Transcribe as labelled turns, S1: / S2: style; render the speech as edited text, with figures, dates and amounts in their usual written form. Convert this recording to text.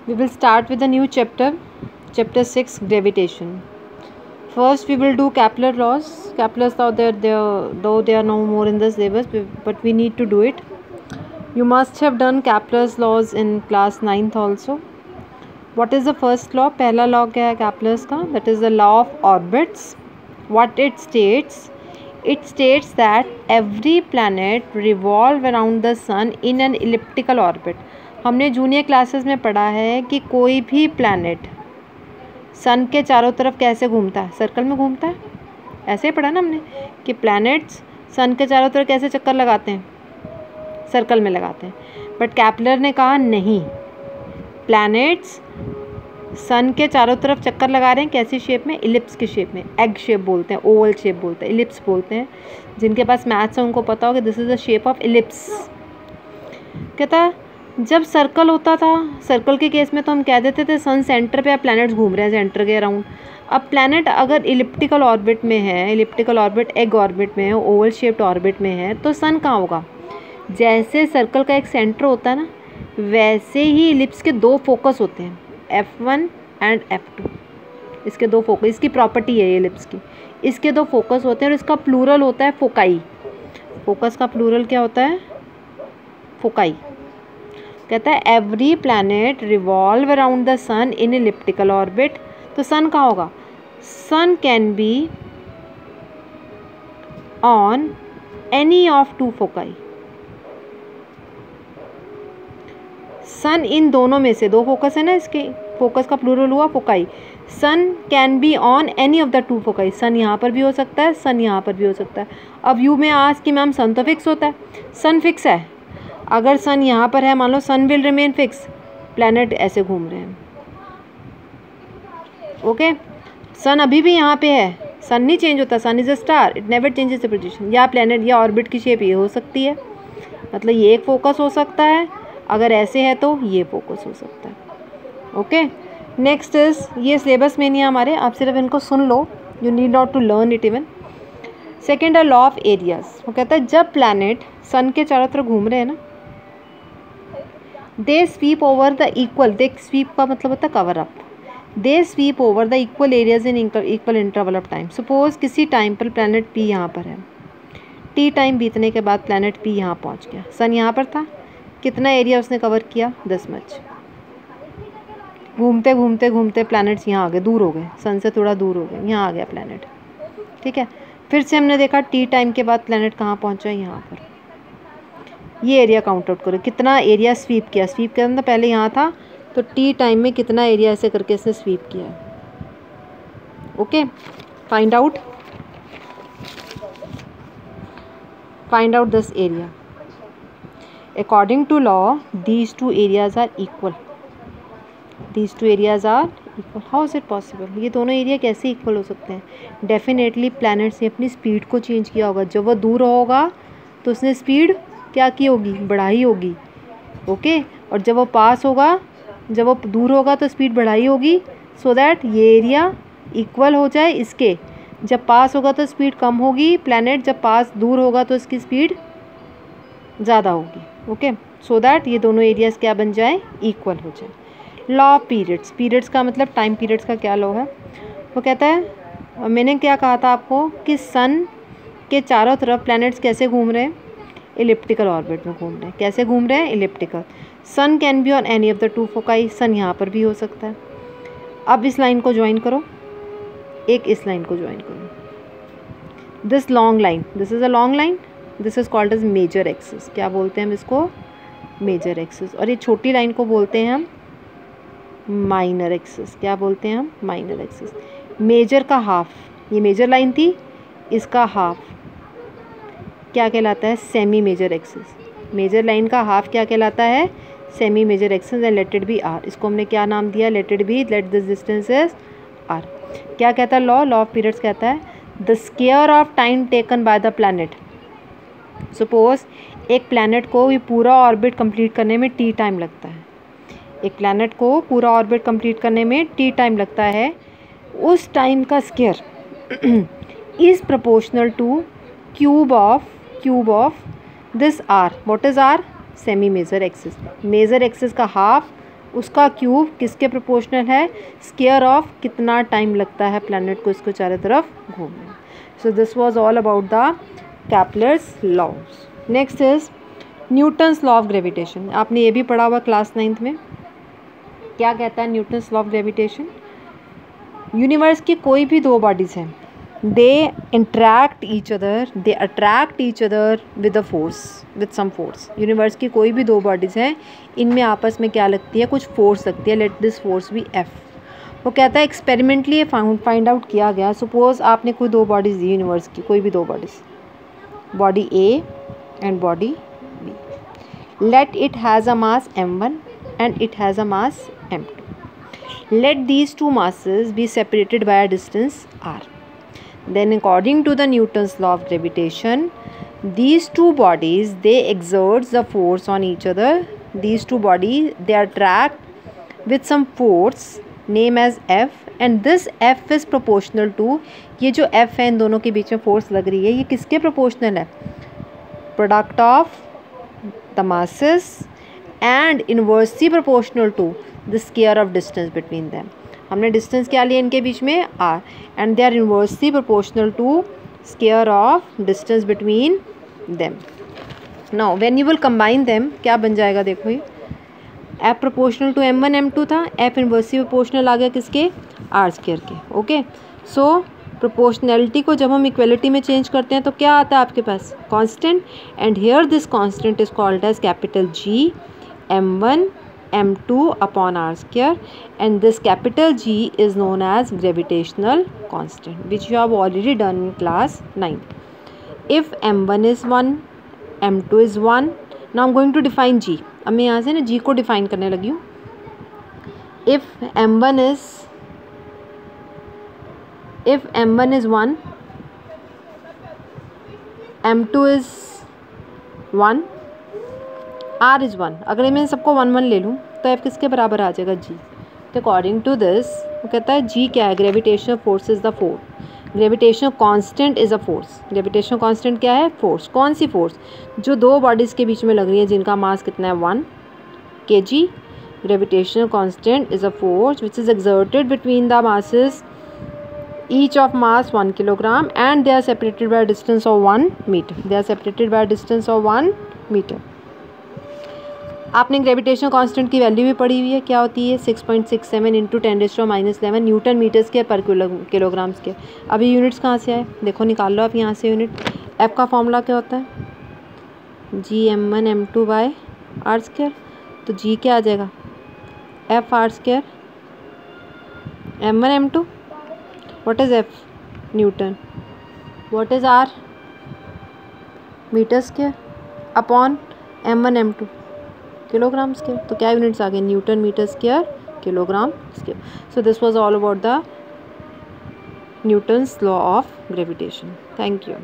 S1: We will start with a new chapter, chapter 6, gravitation. First, we will do Kepler laws. Kepler's law, though they are no more in the syllabus, but we need to do it. You must have done Kepler's laws in class 9th also. What is the first law? पहला law क्या है Kepler's का? That is the law of orbits. What it states? It states that every planet revolve around the sun in an elliptical orbit. हमने junior classes में पढ़ा है कि कोई भी प्लैनेट सन के चारों तरफ कैसे घूमता है, सर्कल में घूमता है. ऐसे ही पढ़ा ना हमने कि प्लैनेट्स सन के चारों तरफ कैसे चक्कर लगाते हैं, सर्कल में लगाते हैं. बट कैपलर ने कहा नहीं, प्लैनेट्स सन के चारों तरफ चक्कर लगा रहे हैं. कैसी शेप में? इलिप्स की शेप में. एग शेप बोलते हैं, ओवल शेप बोलते हैं, इलिप्स बोलते हैं. जिनके पास मैथ्स है उनको पता होगा this is the shape of ellipse. कहता है जब सर्कल होता था, सर्कल के केस में तो हम कह देते थे सन सेंटर पे या प्लैनेट्स घूम रहे हैं सेंटर के अराउंड. अब प्लैनेट अगर इलिप्टिकल ऑर्बिट में है, इलिप्टिकल ऑर्बिट एग ऑर्बिट में है, ओवल शेप्ड ऑर्बिट में है, तो सन कहाँ होगा? जैसे सर्कल का एक सेंटर होता है ना, वैसे ही इलिप्स के दो फोकस होते हैं, F1 एंड F2. इसके दो फोकस, इसकी प्रॉपर्टी है ये इलिप्स की. इसके दो फोकस होते हैं और इसका प्लूरल होता है फोकाई. फोकस का प्लूरल क्या होता है? फोकाई. कहता है every planet revolve around the sun in elliptical orbit. तो सन कहाँ होगा? Sun can be on any of two foci. Sun इन दोनों में से, दो फोकस है ना, इसके फोकस का प्लूरल हुआ foci. Sun can be on any of the two foci. Sun यहाँ पर भी हो सकता है, सन यहाँ पर भी हो सकता है. अब यू में आज कि मैम सन तो फिक्स होता है, सन फिक्स है. अगर सन यहाँ पर है, मान लो सन विल रिमेन फिक्स, प्लैनेट ऐसे घूम रहे हैं. ओके, सन अभी भी यहाँ पे है, सन नहीं चेंज होता. Sun is a star, it never changes the position. या प्लैनेट या ऑर्बिट की शेप ये हो सकती है, मतलब ये एक फोकस हो सकता है. अगर ऐसे है तो ये फोकस हो सकता है. ओके, नेक्स्ट इज, ये सिलेबस में नहीं है हमारे, आप सिर्फ इनको सुन लो, you need not to learn it even. Second है लॉ ऑफ एरियाज. वो कहता है जब प्लैनेट सन के चारों तरफ घूम रहे हैं ना, they sweep over the equal, they sweep का मतलब होता है cover up. They sweep over the equal areas in equal interval of time. Suppose किसी टाइम पर प्लैनेट पी यहाँ पर है, टी टाइम बीतने के बाद प्लैनेट पी यहाँ पहुँच गया. सन यहाँ पर था, कितना एरिया उसने कवर किया? 10 मच. घूमते घूमते घूमते प्लैनेट्स यहाँ आ गए, दूर हो गए, सन से थोड़ा दूर हो गए, यहाँ आ गया प्लैनेट. ठीक है, फिर से हमने देखा टी टाइम के बाद प्लैनेट कहाँ पहुँचा? यहाँ पर. ये एरिया काउंट आउट करो, कितना एरिया स्वीप किया. स्वीप करना तो पहले यहाँ था, तो टी टाइम में कितना एरिया ऐसे करके इसने स्वीप किया है. Okay, find out this area. According to law, these two areas are equal. These two areas are equal. How is it possible? ये दोनों एरिया कैसे इक्वल हो सकते हैं? डेफिनेटली प्लैनेट्स ने अपनी स्पीड को चेंज किया होगा. जब वो दूर होगा तो उसने स्पीड क्या की होगी? बढ़ाई होगी. ओके, और जब वो पास होगा, जब वो दूर होगा तो स्पीड बढ़ाई होगी, सो दैट ये एरिया इक्वल हो जाए इसके. जब पास होगा तो स्पीड कम होगी, प्लैनेट जब पास दूर होगा तो इसकी स्पीड ज़्यादा होगी. ओके, सो दैट ये दोनों एरियाज क्या बन जाए? इक्वल हो जाए. Law of periods. पीरियड्स का मतलब टाइम पीरियड्स का क्या लॉ है? वो कहता है, मैंने क्या कहा था आपको कि सन के चारों तरफ प्लैनेट्स कैसे घूम रहे हैं? इलिप्टिकल ऑर्बिट में घूम रहे हैं. कैसे घूम रहे हैं? Elliptical. Sun can be on any of the two foci. Sun यहाँ पर भी हो सकता है. अब इस लाइन को ज्वाइन करो, एक इस लाइन को ज्वाइन करो. This long line, this is a long line, this is called as major axis. क्या बोलते हैं हम इसको? Major axis. और ये छोटी लाइन को बोलते हैं हम माइनर एक्सिस. क्या बोलते हैं हम? Minor axis. मेजर का हाफ, ये मेजर लाइन थी, इसका हाफ क्या कहलाता है? Semi major axis. Major line का हाफ क्या कहलाता है? Semi major axis. And let it be R. इसको हमने क्या नाम दिया? Let it be, let this distance is R. क्या कहता है लॉ? लॉ ऑफ पीरियड्स कहता है the square of time taken by the planet. Suppose एक प्लैनेट को ये पूरा ऑर्बिट कंप्लीट करने में टी टाइम लगता है. एक प्लैनेट को पूरा ऑर्बिट कंप्लीट करने में टी टाइम लगता है. उस टाइम का square is proportional to cube of this R. What is R? Semi major axis. Major axis का हाफ उसका क्यूब किसके प्रोपोर्शनल है, स्क्वायर ऑफ कितना टाइम लगता है प्लैनेट को इसको चारों तरफ घूमने। So this was all about the Kepler's laws. Next is Newton's law of gravitation. आपने ये भी पढ़ा हुआ क्लास 9th में। क्या कहता है Newton's law of gravitation? Universe की कोई भी दो बॉडीज़ हैं, they interact each other, they attract each other with a force, with some force। Universe की कोई भी दो बॉडीज़ हैं, इनमें आपस में क्या लगती है, कुछ फोर्स लगती है। Let this force be F. वो कहता है एक्सपेरिमेंटली ये फाइंड आउट किया गया। सपोज आपने कोई दो बॉडीज़ दी यूनिवर्स की, कोई भी दो bodies, body A and body B. Let it has a mass m1 and it has a mass m2। let these two masses be separated by a distance r, then according to the Newton's law of gravitation, these two bodies, they exert the force on each other. These two bodies, they attract with some force named as F, and this F is proportional to, ये जो F है इन दोनों के बीच में force लग रही है, ये किसके प्रोपोर्शनल है? Product of the masses and inversely proportional to the square of distance between them। हमने डिस्टेंस क्या लिया इनके बीच में, r, and they are inversely proportional to square of distance between them। now when you will combine them, क्या बन जाएगा? देखो ये f proportional to m1 m2 था, f inversely proportional आ गया किसके, r स्क्वायर के। ओके, सो प्रोपोर्शनैलिटी को जब हम इक्वलिटी में चेंज करते हैं तो क्या आता है आपके पास? Constant. And here this constant is called as capital G m1 m2 upon r square, and this capital G is known as gravitational constant, which you have already done in class 9। if m1 is 1, m2 is 1, now I'm going to define G। अब मैं यहाँ से ना G को define करने लगी हूँ। if m1 is 1, m2 is 1, r is 1। अगर मैं सबको 1 1 ले लूँ तो f किसके बराबर आ जाएगा? G। तो अकॉर्डिंग टू दिस वो कहता है G क्या है? Gravitational force is the force, gravitational constant is a force. Gravitational constant क्या है? फोर्स। कौन सी फोर्स? जो दो बॉडीज़ के बीच में लग रही है जिनका मास कितना है? 1 kg। Gravitational constant is a force which is exerted between the masses, each of mass 1 kilogram, and they are separated by a distance of 1 meter। they are separated by a distance of 1 meter। आपने gravitational constant की value भी पढ़ी हुई है, क्या होती है? 6.67 into 10⁻11 Newton metres के पर किलोग्राम्स के। अभी यूनिट्स कहाँ से आए? देखो निकाल लो आप यहाँ से यूनिट। एफ का फॉर्मूला क्या होता है? G m1 m2 by R square. तो G क्या आ जाएगा? F R square m1 m2। what is F? Newton. what is R? Metre square upon m1 m2 kilogram square. तो क्या यूनिट्स आ गए? Newton metre square kilogram square. So this was all about the Newton's law of gravitation. Thank you.